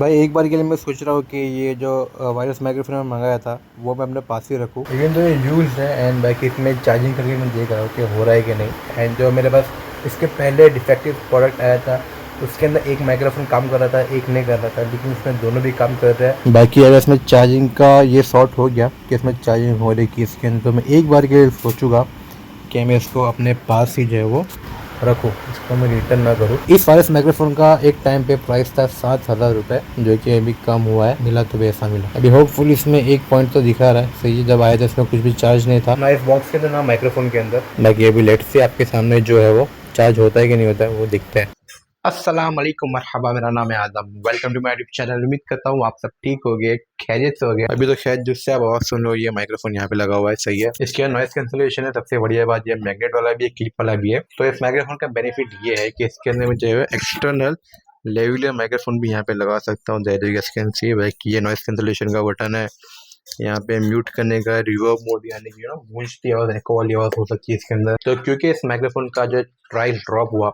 भाई एक बार के लिए मैं सोच रहा हूँ कि ये जो वायरलेस माइक्रोफोन मैं मंगाया था वो मैं अपने पास ही रखूँ, लेकिन तो ये यूज़ है एंड बाकी इसमें चार्जिंग करके मैं देख रहा हूँ कि हो रहा है कि नहीं। एंड जो मेरे पास इसके पहले डिफेक्टिव प्रोडक्ट आया था उसके अंदर एक माइक्रोफोन काम कर रहा था, एक नहीं कर रहा था, लेकिन इसमें दोनों भी काम कर रहे हैं। बाकी अगर इसमें चार्जिंग का ये सॉर्ट हो गया कि इसमें चार्जिंग हो रही कि इसके अंदर, तो मैं एक बार के लिए सोचूंगा कि मैं इसको अपने पास ही जो है वो रखूँ, इसको मैं रिटर्न ना करूँ। इस वायरलेस माइक्रोफोन का एक टाइम पे प्राइस था 7,000 रुपये, जो कि अभी कम हुआ है, मिला तो वैसा मिला। अभी होपफुल इसमें एक पॉइंट तो दिखा रहा है सही है, जब आया था इसमें कुछ भी चार्ज नहीं था ना इस बॉक्स के अंदर ना माइक्रोफोन के अंदर। बाकी अभी लेट से आपके सामने जो है वो चार्ज होता है कि नहीं होता है वो दिखता है। अस्सलाम वालेकुम मरहबा, मेरा नाम है Adam, welcome to my YouTube channel. उम्मीद करता हूँ आप सब ठीक हो गए, खैरियत से हो गए। अभी तो शायद जिससे आप आवाज़ सुन लो ये माइक्रोफोन यहाँ पे लगा हुआ है, सही है। इसके नॉइस कैंसिलेशन है, सबसे बढ़िया बात ये मैग्नेट वाला भी है, क्लिप वाला भी है। तो इस माइक्रोफोन का बेनिफिट ये है कि इसके अंदर मुझे एक्सटर्नल लेवलियर माइक्रोफोन भी यहाँ पे लगा सकता हूँ। ये नॉइस कैंसिलेशन का बटन है, यहाँ पे म्यूट करने का, रिवर्ब मोड यानी कि गूंजती आवाज़, एको वाली आवाज़ हो सकती है इसके अंदर। तो क्योंकि इस माइक्रोफोन का जो प्राइस ड्रॉप हुआ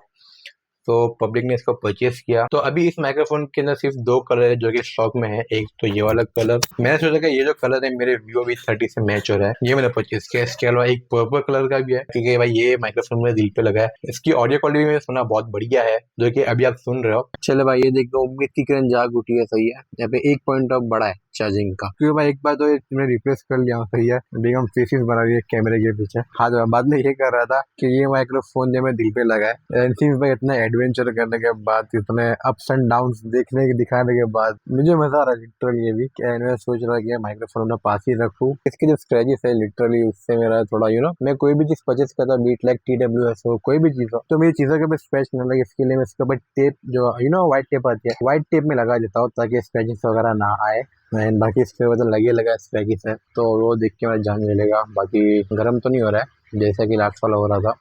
तो पब्लिक ने इसको परचेज किया। तो अभी इस माइक्रोफोन के अंदर सिर्फ दो कलर है जो कि स्टॉक में है। एक तो ये वाला कलर, मैंने सोचा कि ये जो कलर है मेरे Vivo V30 से मैच हो रहा है, ये मैंने परचेज किया। इसके अलावा एक पर्पल कलर का भी है, क्योंकि भाई ये माइक्रोफोन मेरे दिल पे लगा है। इसकी ऑडियो क्वालिटी मैंने सुना बहुत बढ़िया है, जो कि अभी आप सुन रहे हो। चलो भाई ये देखो, उम्मीद की किरण जाग उठी है, सही है। यहाँ पे एक पॉइंट ऑफ बड़ा है चार्जिंग का, क्योंकि भाई एक बार तो मैंने रिप्लेस कर लिया, सही है। बेगम फेसिस बना रही है कैमरे के पीछे। हाँ तो बाद में ये कर रहा था कि ये माइक्रोफोन जो मैं दिल पे लगा है, सिंस भाई इतना एडवेंचर करने के बाद, इतने अप्स एंड डाउन्स दिखाने के बाद मुझे मजा आ रहा है लिटरली। ये भी मैं सोच रहा कि माइक्रोफोन अपना पास ही रखूँ। इसके जो स्क्रैचेस है लिटरली उससे मेरा थोड़ा मैं कोई भी चीज परचेस करता हूँ, बीट लाइक TWS हो, कोई भी चीज हो, तो मेरी चीजों के ऊपर स्क्रैच न लगे, इसके लिए मैं इसके ऊपर टेप जो व्हाइट टेप आती है, व्हाइट टेप में लगा देता हूँ ताकि स्क्रैचेस वगैरह ना आए। एंड बाकी इसके ऊपर लगे लगा स्क्रैचेस है तो वो देख के मेरा जान मिलेगा। बाकी गर्म तो नहीं हो रहा है जैसा कि लास्ट वाला हो रहा था।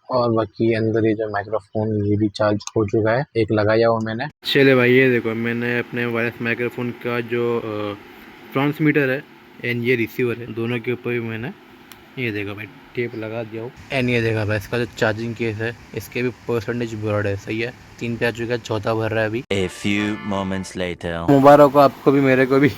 और बाकी अंदर ये जो माइक्रोफोन ये भी चार्ज हो चुका है, एक लगाया हुआ मैंने। चले भाई ये देखो, मैंने अपने वायरलेस माइक्रोफोन का जो ट्रांसमीटर है एंड ये रिसीवर है, दोनों के ऊपर भी मैंने ये देखो भाई टेप लगा दिया हूँ। एंड ये देखा भाई इसका जो चार्जिंग केस है इसके भी परसेंटेज बर्ड है, सही है। 3 पे आ चुका है, चौथा भर रहा है अभी। A few moments later. मुबारक हो आपको भी मेरे को भी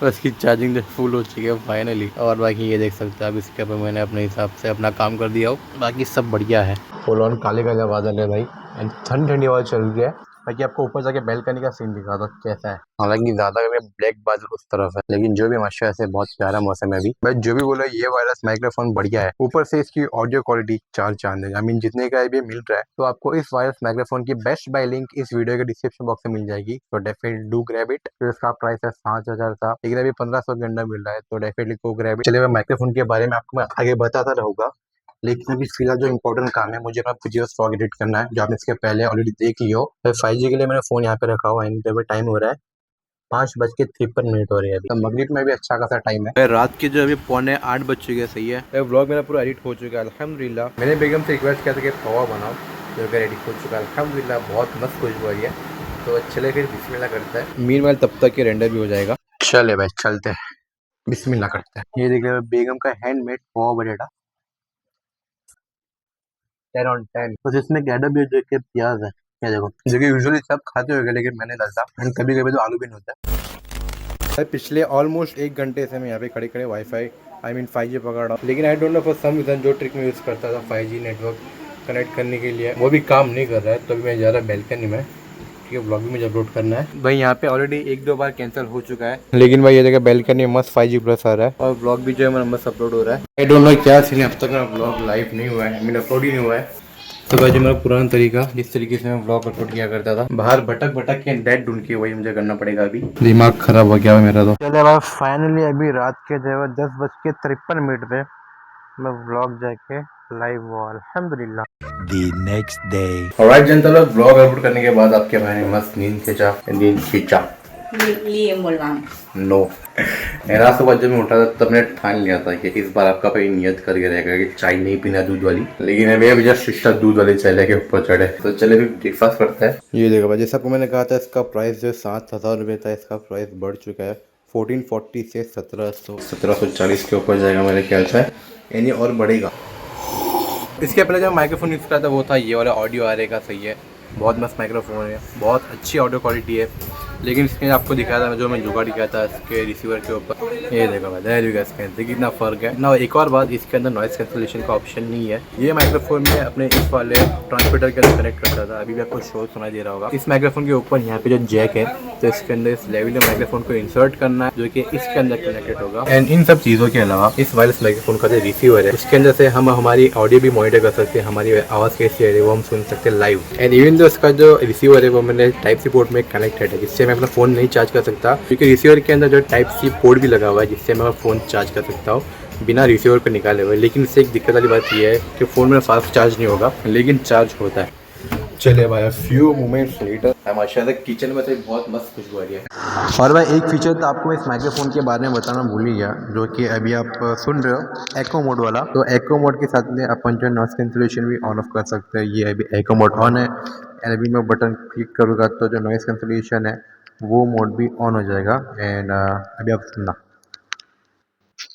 उसकी चार्जिंग जो फुल हो चुकी है फाइनली। और बाकी ये देख सकते हो, अब इसके ऊपर मैंने अपने हिसाब से अपना काम कर दिया हो। बाकी सब बढ़िया है। फुल ऑन काले काले बादल है भाई एंड ठंडी ठंडी हवा चल रही है। बाकी आपको ऊपर जाके बैल्कनी का सीन दिखा दो कैसा है। हालांकि ज्यादा ब्लैक बादल उस तरफ है, लेकिन जो भी माशा से बहुत प्यारा मौसम है अभी। भाई जो भी बोला ये वायरलेस माइक्रोफोन बढ़िया है, ऊपर से इसकी ऑडियो क्वालिटी 4 चांद है। आई मीन जितने का भी मिल रहा है, तो आपको इस वायरलेस माइक्रोफोन की बेस्ट बाय लिंक इस वीडियो के डिस्क्रिप्शन बॉक्स में मिल जाएगी। तो डेफिनेटली डू ग्रैब इट। तो इसका प्राइस है 7,000 था, लेकिन अभी 1500 के अंदर मिल रहा है, तो डेफिनेटली को ग्रैब इट। चलिए माइक्रोफोन के बारे में आपको मैं आगे बताता रहूंगा, लेकिन अभी फिलहाल जो इंपॉर्टेंट काम है, मुझे अपना कुछ व्लॉग एडिट करना है, जो आपने इसके पहले ऑलरेडी देख लियो। 5G के लिए मैंने फोन यहाँ पे रखा हुआ है। टाइम हो रहा है 5:53 हो रही है अभी, तो मगरिब में भी अच्छा खासा टाइम है। रात के जो अभी 7:45 बज चुके हैं, सही है। व्लॉग मेरा पूरा एडिट हो चुका है अल्हम्दुलिल्लाह। मैंने बेगम से रिक्वेस्ट किया था कि पवा बनाओ, जो कि एडिट हो चुका है अल्हम्दुलिल्लाह, बहुत मस्त खुशबू आई है। तो चले फिर बिस्मिल्लाह करते हैं। मीनवाइल तब तक ये रेंडर भी हो जाएगा। चले भाई चलते हैं, बिस्मिल्लाह करते हैं। ये देखिए बेगम का हैंडमेड पवा बटेटा 10 on 10। बस इसमें गैडा भी जो कि प्याज है, ये देखो, जो कि यूजुअली सब खाते होंगे लेकिन मैंने डालता, एंड कभी कभी तो आलू भी नहीं होता। भाई पिछले ऑलमोस्ट 1 घंटे से मैं यहाँ पे खड़े खड़े वाईफाई आई मीन 5G पकड़ रहा हूँ, लेकिन I don't know for some reason जो ट्रिक मैं यूज़ करता था 5G नेटवर्क कनेक्ट करने के लिए वो भी काम नहीं कर रहा है। तो अभी मैं जा रहा बैल्कनी में, क्योंकि ब्लॉग भी मुझे अपलोड करना है। भाई यहाँ पे ऑलरेडी 1-2 बार कैंसिल हो चुका है, लेकिन भाई ये जगह बैल्कनी में मस्त 5G प्लस आ रहा है और ब्लॉग भी जो है मेरा मस्त अपलोड हो रहा है। आई डोंट नो क्या सीन है, अब तक मेरा ब्लॉग लाइव नहीं हुआ है, मैंने अपलोड ही नहीं हुआ है। तो भाई जो मेरा पुराना तरीका जिस तरीके से मैं व्लॉग अपलोड किया करता था, बाहर भटक भटक के डेट ढूंढ के, वही मुझे करना पड़ेगा। अभी दिमाग खराब हो गया मेरा। तो चले भाई फाइनली अभी रात के जो है 10:53 पे मैं व्लॉग जाके लाइव हुआ अल्हम्दुलिल्लाह। The next day. ऑलराइट जनता लोग, व्लॉग अपलोड करने के बाद आपके भाई ने मस्त नींद खींचा नो। रात सुबह जब मैं उठा था तब मैंने ठान लिया था कि इस बार आपका भाई नियत करके रहेगा कि चाय नहीं पीना दूध वाली, लेकिन अभी जस्ट शिक्षा दूध वाली चाय लेके ऊपर चढ़े। तो चले भी ब्रेकफास्ट करते हैं। ये देखो भाई जैसा आपको मैंने कहा था, इसका प्राइस जो 7,000 रुपये था, इसका प्राइस बढ़ चुका है 1440 से 1740 के ऊपर जाएगा मेरे ख्याल से, यानी और बढ़ेगा। इसके पहले जो माइक्रोफोन यूज़ करा था वो था ये वाला ऑडियो आ रहेगा, सही है। बहुत मस्त माइक्रोफोन है, बहुत अच्छी ऑडियो क्वालिटी है। लेकिन इसमें आपको दिखाया था जो मैं जुगाड़ किया था इसके रिसीवर के ऊपर, ये देखो भाई there you guys can see कितना फ़र्क है ना। एक और बात, इसके अंदर नॉइस कैंसलेशन का ऑप्शन नहीं है। ये माइक्रोफोन में अपने इस वाले ट्रांसमीटर के अंदर कनेक्ट करता था, अभी भी आपको शोर सुनाई दे रहा होगा। इस माइक्रोफोन के ऊपर यहाँ पे जो जैक है, तो इसके अंदर इस लेवल माइक्रोफोन को इंसर्ट करना है जो कि इसके अंदर कनेक्टेड होगा। एंड इन सब चीज़ों के अलावा इस वायरलेस माइक्रोफोन का जो रिसीवर है उसके अंदर से हम हमारी ऑडियो भी मॉनिटर कर सकते हैं, हमारी आवाज़ कैसी है वो हम सुन सकते हैं लाइव। एंड इवन जो इसका जो रिसीवर है वो मैंने टाइप सी पोर्ट में कनेक्टेड है, जिससे मैं अपना फ़ोन नहीं चार्ज कर सकता, क्योंकि रिसीवर के अंदर जो टाइप सी पोर्ट भी लगा हुआ है जिससे मैं फ़ोन चार्ज कर सकता हूँ बिना रिसीवर को निकाले हुए। लेकिन इससे एक दिक्कत वाली बात यह है कि फ़ोन में फास्ट चार्ज नहीं होगा, लेकिन चार्ज होता है। चलिए भाई फ्यू मोमेंट्स लेटर माशाल्लाह किचन में तो एक बहुत मस्त खुशबू आ रही है। और भाई एक फीचर तो आपको इस माइक्रोफोन के बारे में बताना भूल ही गया, जो कि अभी आप सुन रहे हो एको मोड वाला। तो एको मोड के साथ में अपन जो नॉइस कैंसलेशन भी ऑन ऑफ कर सकते हैं। ये अभी एको मोड ऑन है एंड अभी मैं बटन क्लिक करूँगा तो जो नॉइस कैंसलेशन है वो मोड भी ऑन हो जाएगा। एंड अभी आप सुनना,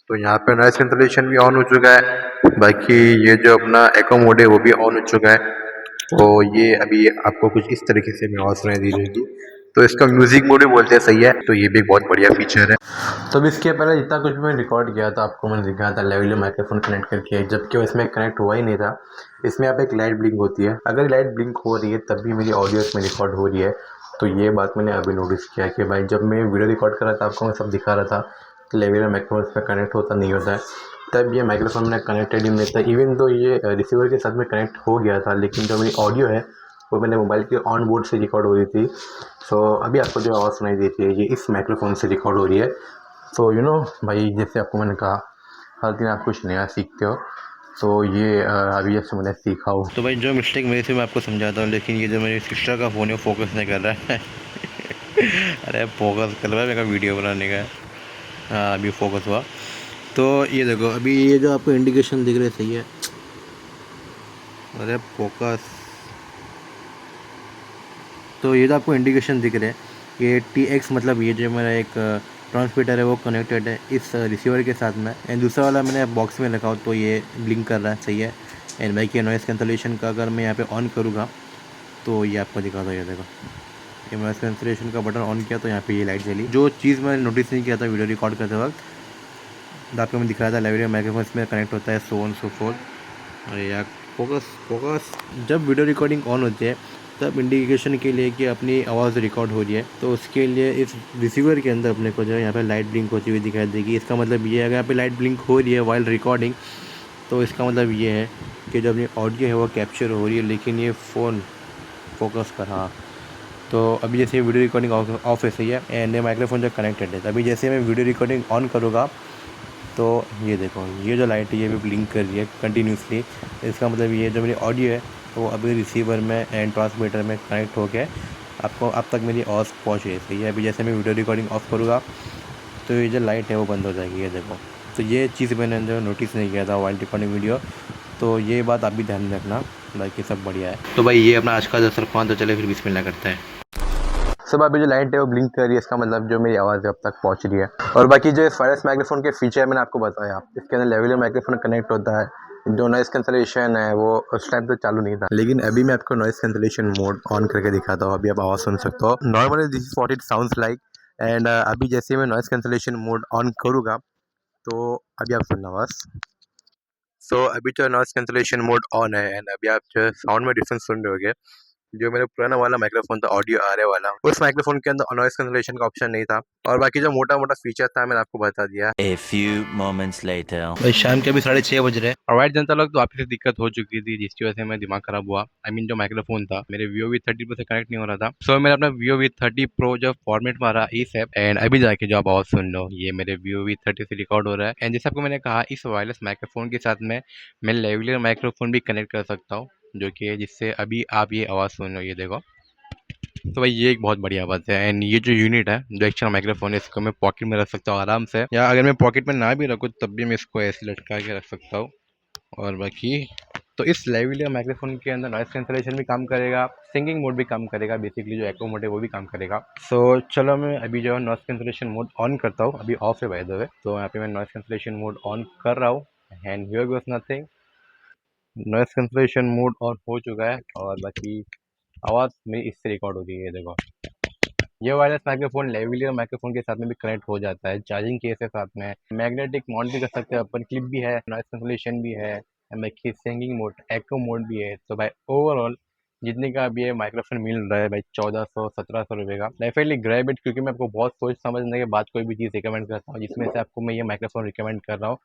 तो यहाँ पे नॉइस कैंसलेशन भी ऑन हो चुका है, बाकी ये जो अपना एको मोड है वो भी ऑन हो चुका है। तो ये अभी आपको कुछ इस तरीके से आवाज़ सुनाई दी जाएगी, तो इसका म्यूज़िक मोड भी बोलते हैं, सही है। तो ये भी एक बहुत बढ़िया फीचर है। तो अभी इसके पहले जितना कुछ मैंने रिकॉर्ड किया था आपको मैंने दिखाया था लेवल माइक्रोफोन कनेक्ट करके, जबकि वो इसमें कनेक्ट हुआ ही नहीं था। इसमें आप एक लाइट ब्लिंक होती है, अगर लाइट ब्लिंक हो रही है तब भी मेरी ऑडियो इसमें रिकॉर्ड हो रही है। तो ये बात मैंने अभी नोटिस किया कि भाई जब मैं वीडियो रिकॉर्ड कर रहा था आपको मैं सब दिखा रहा था कि लेवल माइक्रोफोन इसमें कनेक्ट होता नहीं होता है, तब ये माइक्रोफोन में कनेक्टेड ही नहीं था। इवन तो ये रिसीवर के साथ में कनेक्ट हो गया था, लेकिन जो मेरी ऑडियो है वो मैंने मोबाइल के ऑन बोर्ड से रिकॉर्ड हो रही थी। सो अभी आपको जो आवाज़ सुनाई देती है ये इस माइक्रोफोन से रिकॉर्ड हो रही है। सो यू नो भाई, जैसे आपको मैंने कहा हर दिन आप कुछ नया सीखते हो, तो ये अभी जैसे मैंने सीखा हो। तो भाई जो मिस्टेक मेरी थी मैं आपको समझाता हूँ, लेकिन ये जो मेरी सिस्टर का फ़ोन है वो फोकस नहीं कर रहा है। अरे फोकस कर रहा है मेरा वीडियो बनाने का। हाँ अभी फोकस हुआ। तो ये देखो अभी ये जो आपको इंडिकेशन दिख रहे सही है। अरे फोकस, तो ये जो आपको इंडिकेशन दिख रहे हैं ये TX मतलब ये जो मेरा एक ट्रांसमीटर है वो कनेक्टेड है इस रिसीवर के साथ में। एंड दूसरा वाला मैंने बॉक्स में रखा हो तो ये ब्लिंक कर रहा है, सही है। एंड बाइक ये नॉइस कैंसलेशन का अगर मैं यहाँ पे ऑन करूँगा तो ये आपको दिखा दो, ये देखो ये नॉइस कैंसलेशन का बटन ऑन किया तो यहाँ पे ये लाइट जली। जो चीज़ मैंने नोटिस नहीं किया था वीडियो रिकॉर्ड करते वक्त, आपको मैं दिखाया था लाइव माइक्रोफोन में कनेक्ट होता है, सो ऑन सो फोर्थ। अरे यार फोकस फोकस, जब वीडियो रिकॉर्डिंग ऑन होती है तब इंडिकेशन के लिए कि अपनी आवाज़ रिकॉर्ड हो रही है, तो उसके लिए इस रिसीवर के अंदर अपने को जो है यहाँ पे लाइट ब्लिंक होती हुई दिखाई देगी। इसका मतलब ये है अगर यहाँ पे लाइट ब्लिंक हो रही है वाइल रिकॉर्डिंग, तो इसका मतलब ये है कि जो अपनी ऑडियो है वो कैप्चर हो रही है, लेकिन ये फ़ोन फोकस कर रहा। तो अभी जैसे वीडियो रिकॉर्डिंग ऑफ है, सही है। एंड माइक्रोफोन जो कनेक्टेड है, अभी जैसे मैं वीडियो रिकॉर्डिंग ऑन करूँगा तो ये देखो ये जो लाइट है ये भी ब्लिंक कर रही है कंटिन्यूसली। इसका मतलब ये जो मेरी ऑडियो है वो अभी रिसीवर में एंड ट्रांसमीटर में कनेक्ट हो गया, आपको अब तक मेरी आवाज़ पहुँच रही है, सही है। अभी जैसे मैं वीडियो रिकॉर्डिंग ऑफ करूँगा तो ये जो लाइट है वो बंद हो जाएगी, ये देखो। तो ये चीज़ मैंने जो नोटिस नहीं किया था वाइल रिकॉर्डिंग वीडियो, तो ये बात आप भी ध्यान में रखना, बाकी सब बढ़िया है। तो भाई ये अपना आज का दस्तरखान, तो चले फिर बिस्मिल्लाह करते हैं। सब अभी जो लाइट है वो ब्लिंक कर रही है, इसका मतलब जो मेरी आवाज़ है अब तक पहुंच रही है। और बाकी जो वायरलेस माइक्रोफोन के फीचर मैंने आपको बताया, इसके अंदर लेवल माइक्रोफोन कनेक्ट होता है, जो नॉइस कैंसलेशन है वो उस टाइम तो चालू नहीं था, लेकिन अभी मैं आपको नॉइस कैंसलेशन मोड ऑन करके दिखाता हूँ। अभी आप आवाज़ सुन सकते हो, normally this is what it sounds like. And अभी जैसे मैं नॉइस कैंसलेशन मोड ऑन करूँगा तो अभी आप सुनना आवाज़। सो अभी जो नॉइस कैंसलेशन मोड ऑन है एंड अभी आप जो साउंड में डिफरेंस सुन रहे होगे। जो मेरा पुराना वाला माइक्रोफोन था ऑडियो आरे वाला, उस माइक्रोफोन के अंदर नॉइस कैंसलेशन का ऑप्शन नहीं था, और बाकी जो मोटा मोटा फीचर था मैंने आपको बता दिया। A few moments later. भाई शाम के अभी 6:30 बज रहे हैं। और वाइट जनता लोग तो आपकी से दिक्कत हो चुकी थी जिसकी वजह से मेरा दिमाग खराब हुआ। आई मीन जो माइक्रोफोन था मेरे VOV30 Pro से कनेक्ट नहीं हो रहा था। सो मैंने अपना VOV30 Pro जो फॉर्मेट मारा इस ऐप, एंड अभी जाके जो आप आवाज सुन लो ये मेरे VOV30 से रिकॉर्ड हो रहा है। एंड जैसे आपको मैंने कहा इस वायरलेस माइक्रोफोन के साथ में मैं लेवलियर माइक्रोफोन भी कनेक्ट कर सकता हूँ, जो कि जिससे अभी आप ये आवाज़ सुन लो, ये देखो। तो भाई ये एक बहुत बढ़िया बात है। एंड ये जो यूनिट है जो एक्स्ट्रा माइक्रोफोन है इसको मैं पॉकेट में रख सकता हूँ आराम से, या अगर मैं पॉकेट में ना भी रखूँ तब भी मैं इसको ऐसे लटका के रख सकता हूँ। और बाकी तो इस लेवलियर माइक्रोफोन के अंदर नॉइस कैंसलेशन भी काम करेगा, सिंगिंग मोड भी काम करेगा, बेसिकली जो एको मोड है वो भी काम करेगा। सो चलो मैं अभी जो है नॉइस कैंसलेशन मोड ऑन करता हूँ, अभी ऑफ है बाय द वे। तो यहाँ पे मैं नॉइस कैंसलेशन मोड ऑन कर रहा हूँ and here goes nothing, noise cancellation mode on हो चुका है। और बाकी आवाज़ मेरी इससे रिकॉर्ड हो रही है, देखो। ये वायरलेस माइक्रोफोन लेविलियर माइक्रोफोन के साथ में भी कनेक्ट हो जाता है, चार्जिंग केस के साथ में, मैग्नेटिक माउंट भी कर सकते हैं अपन, क्लिप भी है, नॉइस कैंसलेशन भी है, बाकी सिंगिंग मोड, एको मोड भी है। तो भाई ओवरऑल जितने का अभी ये माइक्रोफोन मिल रहा है भाई 1400-1700 रुपये का, डेफिनेटली ग्रैब इट, क्योंकि मैं आपको बहुत सोच समझने के बाद कोई भी चीज़ रिकमेंड करता हूँ, जिसमें से आपको मैं ये माइक्रोफोन रिकमेंड कर रहा हूँ।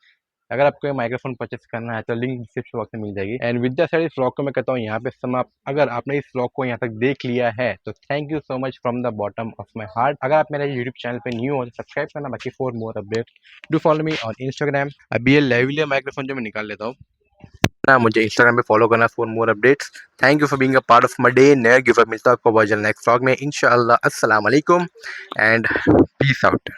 अगर आपको ये माइक्रोफोन परचेस करना है तो लिंक डिस्क्रिप्शन बॉक्स में मिल जाएगी। एंड विद दैट साइड इस व्लॉग को मैं कहता हूँ यहाँ पे समाप्त। अगर आपने इस व्लॉग को यहाँ तक देख लिया है तो thank you so much from the bottom of my heart. अगर आप मेरे यूट्यूब चैनल पे न्यू हो तो सब्सक्राइब करना, बाकी for more update do follow me on Instagram. अभी ये लेविलियर माइक्रोफोन जो मैं निकाल लेता हूँ ना, मुझे इंस्टाग्राम पे फॉलो करना for more updates. Thank you for being a part of my day. नया गिफ्ट मिलता है आपको वर्जन नेक्स्ट व्लॉग में इंशाल्लाह। अस्सलाम वालेकुम एंड पीस आउट।